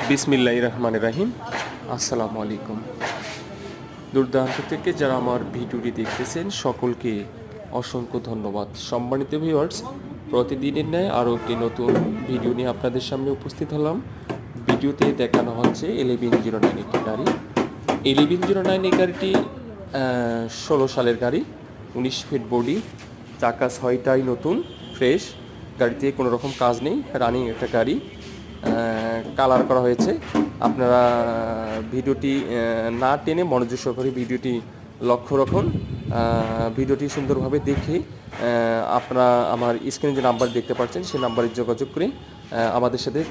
বিসমিল্লাহির রহমানির রহিম। আসসালামু আলাইকুম। দূরদূরান্ত থেকে যারা আমার ভিডিওটি দেখতেছেন সকলকে অসংখ্য ধন্যবাদ। সম্মানিত ভিউয়ার্স, প্রতিদিনের ন্যায় আরও একটি নতুন ভিডিও নিয়ে আপনাদের সামনে উপস্থিত হলাম। ভিডিওতে দেখানো হচ্ছে 1109 একটি গাড়ি। 1109 এই গাড়িটি 16 সালের গাড়ি, 19 ফিট বডি, চাকা 6টাই নতুন ফ্রেশ। গাড়িতে কোনো রকম কাজ নেই, রানিং একটা গাড়ি। কালার করা হয়েছে। আপনারা ভিডিওটি না টেনে মনোযোগ সহকারে ভিডিওটি লক্ষ্য রাখুন। ভিডিওটি সুন্দরভাবে দেখে আপনারা আমার স্ক্রিনে যে নাম্বার দেখতে পাচ্ছেন সেই নাম্বারে যোগাযোগ করে আমাদের সাথে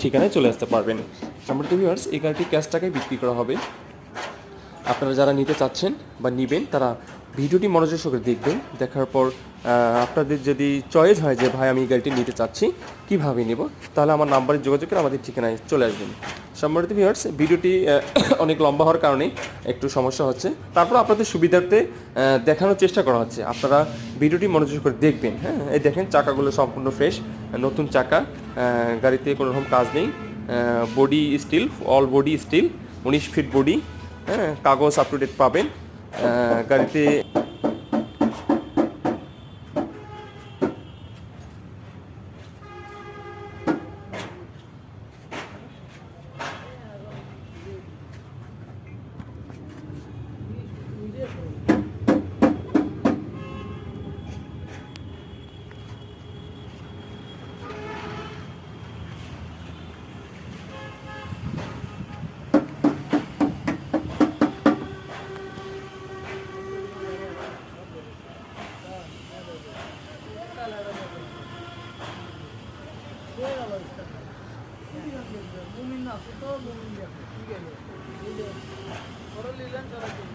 ঠিকানায় চলে আসতে পারবেন। সম্মানিত ভিউয়ার্স, এই গাড়িটি ক্যাশ টাকায় বিক্রি করা হবে। আপনারা যারা নিতে চাচ্ছেন বা নেবেন তারা ভিডিওটি মনোযোগ সহকারে দেখবেন। দেখার পর আপনাদের যদি চয়েস হয় যে ভাই আমি এই গাড়িটি নিতে চাচ্ছি, কীভাবে নেব, তাহলে আমার নাম্বারে যোগাযোগ করে আমাদের ঠিকানায় চলে আসবেন। সম্মানিত ভিউয়ার্স, ভিডিওটি অনেক লম্বা হওয়ার কারণে একটু সমস্যা হচ্ছে, তারপর আপনাদের সুবিধার্থে দেখানোর চেষ্টা করা হচ্ছে। আপনারা ভিডিওটি মনোযোগ করে দেখবেন। হ্যাঁ, এই দেখেন চাকাগুলো সম্পূর্ণ ফ্রেশ, নতুন চাকা, গাড়িতে কোনো রকম কাজ নেই। Body steel, all body steel, 19 feet body. হ্যাঁ, কাগজ আপ টু ডেট পাবেন গাড়িতে। মুমিন না তো মুমিন ঠিক আছে